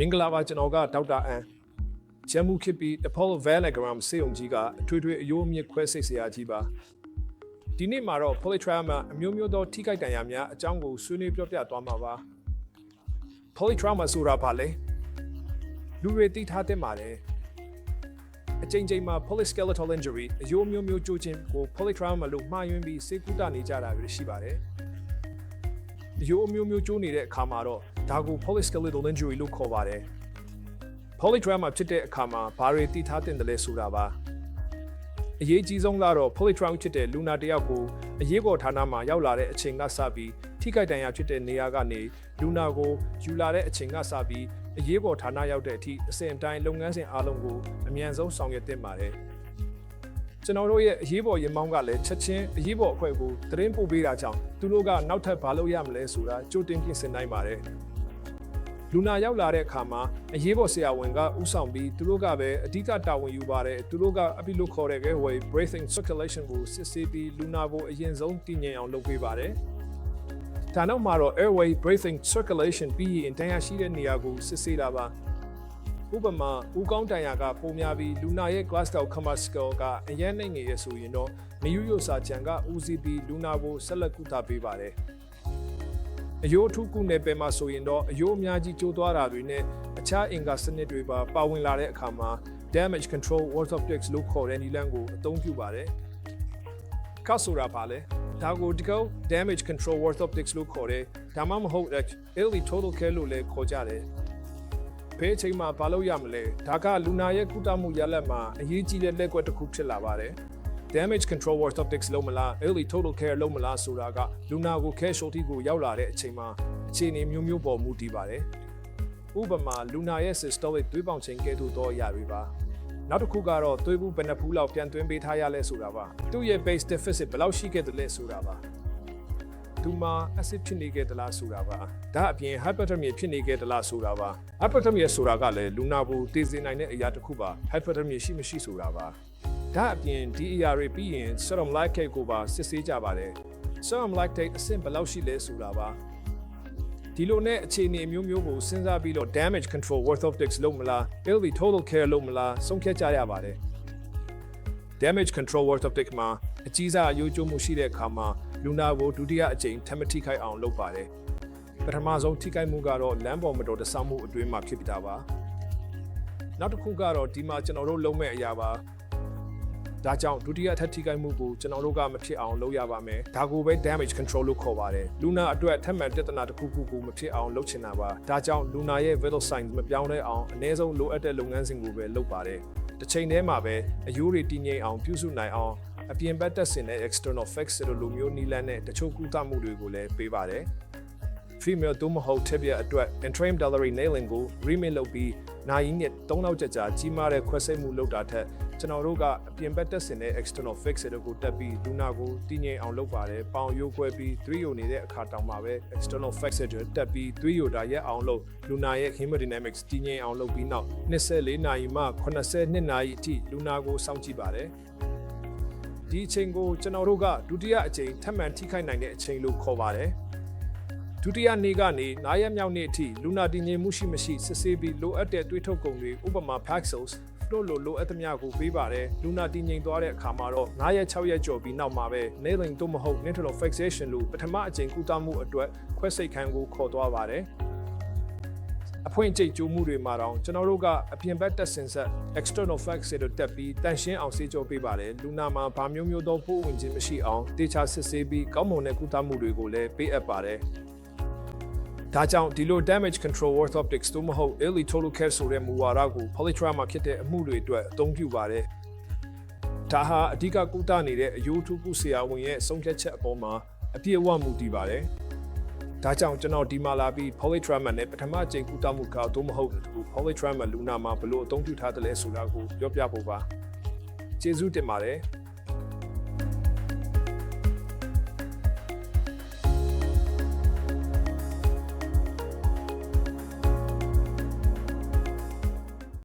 မင်္ဂလာပါကျွန်တော်ကဒေါက်တာအန်ဂျမ်မူခစ်ပီ Apollo Vanagram စေုံကြီးကအထွေထွေအယိုးအမြင့်ခွဲစိတ်ဆရာကြီးပါဒီနေ့မှာတော့ polytrauma အမျိုးမျိုးသောထိခိုက်ဒဏ်ရာများအကြောင်းကိုဆွေးနွေးပြောပြသွားမှာပါ polytrauma ဆိုတာဘာလဲလူတွေသိထားတဲ့ပါတယ်အချိန်ချိန်မှာ polyskeletal injury အယိုးမျိုးမျိုးကျိုးခြင်းကို polytrauma လို့မှားယွင်းပြီးစေကုသနေကြတာတွေရှိပါတယ်အယိုးမျိုးမျိုးကျိုးနေတဲ့အခါမှာတော့ဒါကို polyskeletal injury လို့ခေါ်ပါတယ် polytrauma ဖြစ်တဲ့အခါမှာဘာတွေသိထားတဲ့လဲဆိုတာပါအရေးကြီးဆုံးကတော့ polytrauma ဖြစ်တဲ့လူနာတယောက်ကိုအရေးပေါ်ဌာနမှာရောက်လာတဲ့အချိန်ကစပြီးထိခိုက်ဒဏ်ရာဖြစ်တဲ့နေရာကနေလူနာကိုယူလာတဲ့အချိန်ကစပြီးအရေးပေါ်ဌာနရောက်တဲ့အထိအစဉ်အတိုင်းလုပ်ငန်းစဉ်အားလုံးကိုအမြန်ဆုံးဆောင်ရွက်သင့်ပါတယ်ကျွန်တော်တို့ရဲ့အရေးပေါ်ရင်မောင်းကလည်းချက်ချင်းအရေးပေါ်အဖွဲ့ကိုသတင်းပို့ပေးတာကြောင့်သူတို့ကနောက်ထပ်ဘာလုပ်ရမလဲဆိုတာကြိုတင်ပြင်ဆင်နိုင်ပါတယ်လူနာရောက်လာတဲ့အခါမှာအရေးပေါ်ဆရာဝန်ကဥဆောင်ပြီးသူတို့ကပဲအဓိကတာဝန်ယူပါတယ်သူတို့ကအပိလို့ခေါ်တဲ့ airway breathing circulation ကိုစစ်ဆေးပြီးလူနာကိုအရင်ဆုံးတည်ငြိမ်အောင်လုပ်ပေးပါတယ်ဒါနောက်မှာတော့ airway breathing circulation ပြီးရင်တန်ရာရှိတဲ့နေရာကိုစစ်ဆေးတာပါဥပမာဦးကောင်းတန်ရာကပုံများပြီးလူနာရဲ့ Glasgow Coma scale ကအရင်နိုင်ငယ်ရဆိုရင်တော့မယူရိုစာချန်ကဦးစီးပြီးလူနာကိုဆက်လက်ကုသပေးပါတယ်အယိုးထုကုနယ်ပယ်မှာဆိုရင်တော့အယိုးအများကြီးကျိုးသွားတာတွေနဲ့အခြားအင်္ဂါစနစ်တွေပါဝင်လာတဲ့အခါမှာ damage control orthoptics လို့ခေါ်တဲ့နည်းလမ်းကိုအသုံးပြုပါတယ်။ကဆိုတာပါလေဒါကိုဒီကော damage control orthoptics လို့ခေါ်တဲ့ဒါမှမဟုတ် early total care လို့လည်းခေါ်ကြတယ်။ဖေးချိန်မှာဘာလို့ရမလဲဒါကလူနာရဲ့ကုသမှုရလဒ်မှာအရေးကြီးတဲ့လက်ကွက်တစ်ခုဖြစ်လာပါတယ်။ damage control orthoptics လုံးမလား early total care လုံးမလားဆိုတာကလူနာကို casualty ကိုရောက်လာတဲ့အချိန်မှာအခြေအနေမျိုးမျိုးပေါ်မူတည်ပါတယ်။ဥပမာလူနာရဲ့ systolic သွေးပေါင်ချိန်ကဲ့သို့သောအရာတွေပါ။နောက်တစ်ခုကတော့သွေးဘူးဘယ်နှဖူးလောက်ပြန်သွင်းပေးထားရလဲဆိုတာပါ။သူ့ရဲ့ base deficit ဘယ်လောက်ရှိခဲ့တယ်လဲဆိုတာပါ။သူမှာ acid ဖြစ်နေခဲ့သလားဆိုတာပါ။ဒါအပြင် hyperthermia ဖြစ်နေခဲ့သလားဆိုတာပါ။ hyperthermia ဆိုတာကလည်းလူနာကိုတည်စေနိုင်တဲ့အရာတစ်ခုပါ။ hyperthermia ရှိမရှိဆိုတာပါ။ဒါအပြင်ဒီအရာတွေပြီးရင် serum lactate ကိုပါစစ်ဆေးကြပါတယ် serum lactate အဆင့်ဘယ်လောက်ရှိလဲဆိုတာပါဒီလိုနဲ့အခြေအနေမျိုးမျိုးကိုစဉ်းစားပြီးတော့ damage control orthoptics လုပ်မလား early total care လုပ်မလားဆုံးဖြတ်ကြရပါတယ် damage control orthoptics မှာအကြီးစားအယိုးကျိုးမှုရှိတဲ့အခါမှာလူနာကိုဒုတိယအကြိမ်ထပ်မထိခိုက်အောင်လုပ်ပါတယ်ပထမဆုံးထိခိုက်မှုကတော့လမ်းပေါ်မတော်တဆမှုအတွင်းမှာဖြစ်ပြီးတာပါနောက်တစ်ခုကတော့ဒီမှာကျွန်တော်တို့လုပ်မဲ့အရာပါဒါကြောင့်ဒုတိယထပ်ထိခိုက်မှုကိုကျွန်တော်တို့ကမဖြစ်အောင်လုပ်ရပါမယ်ဒါကိုပဲ damage control လို့ခေါ်ပါတယ်လူနာအတွက်ထပ်မံပြဿနာတစ်ခုခုကိုမဖြစ်အောင်လုပ်ချင်တာပါဒါကြောင့်လူနာရဲ့ vital signs မပြောင်းလဲအောင်အနည်းဆုံးလိုအပ်တဲ့လုပ်ငန်းစဉ်ကိုပဲလုပ်ပါတယ်တစ်ချိန်တည်းမှာပဲအယိုးတွေတည်ငြိမ်အောင်ပြုစုနိုင်အောင်အပြင်ဘက်တက်ဆင်တဲ့ external fix လိုမျိုးနည်းလမ်းနဲ့တချို့ကုသမှုတွေကိုလည်းပေးပါတယ် female သို့မဟုတ် tibia အတွက် intramedullary nailing ကို remake လုပ်ပြီးနာရီနဲ့3လောက်ကြာကြီးမားတဲ့ခွဲစိတ်မှုလုပ်တာထက်ကျွန်တော်တို့ကအပြင်ဘက်တက်ဆင်တဲ့ external fix တွေကိုတက်ပြီးလူနာကိုတည်ငြိမ်အောင်လုပ်ပါတယ်ပေါင်ရိုးခွဲပြီး3ယိုနေတဲ့အခါတောင်မှပဲ external fix တွေတက်ပြီး3ယိုတာရက်အောင်လုပ်လူနာရဲ့ hemodynamics တည်ငြိမ်အောင်လုပ်ပြီးနောက်24နာရီမှ82နာရီအထိလူနာကိုစောင့်ကြည့်ပါတယ်ဒီအချိန်ကိုကျွန်တော်တို့ကဒုတိယအချိန်ထပ်မံထိခိုက်နိုင်တဲ့အချိန်လို့ခေါ်ပါတယ်ဒုတိယနေ့ကနေ9ရက်မြောက်နေ့အထိလူနာတည်ငြိမ်မှုရှိမရှိစစ်ဆေးပြီးလိုအပ်တဲ့တွေးထုတ်ကုန်တွေဥပမာ Paxils တို့လိုအပ်သမျှကိုပေးပါတယ်လူနာတည်ငြိမ်သွားတဲ့အခါမှာတော့9ရက်6ရက်ကျော်ပြီးနောက်မှာပဲ nailing သို့မဟုတ် internal fixation လို့ပထမအကြိမ်ကုသမှုအတွက်ခွဲစိတ်ခန်းကိုခေါ်သွားပါတယ်အဖွင့်ကျိတ်ကျိုးမှုတွေမှာတော့ကျွန်တော်တို့ကအပြင်ဘက်တက်ဆင်ဆက် external fix တွေတက်ပြီးတန်ရှင်းအောင်ဆေးကြောပေးပါတယ်လူနာမှာဗာမျိုးသောပိုးဝင်ခြင်းမရှိအောင်တေချာစစ်ဆေးပြီးကောင်းမွန်တဲ့ကုသမှုတွေကိုလည်းပေးအပ်ပါတယ်ဒါကြောင့်ဒီလို damage control orthoptics တို့မဟုတ် early total care ဆိုတဲ့မူဝါဒကို polytrauma ဖြစ်တဲ့အမှုတွေအတွက်အသုံးပြုပါတယ်။ဒါဟာအဓိကကုသနေတဲ့အယိုးထုကုဆရာဝန်ရဲ့ဆုံးဖြတ်ချက်အပေါ်မှာအပြည့်အဝမူတည်ပါတယ်။ဒါကြောင့်ကျွန်တော်ဒီမှာလာပြီး polytrauma နဲ့ပထမအကြိမ်ကုသမှုကတို့မဟုတ်ဘူး polytrauma လူနာမှာဘယ်လိုအသုံးပြုထားတယ်လဲဆိုတာကိုပြောပြဖို့ပါ။ကျေးဇူးတင်ပါတယ်။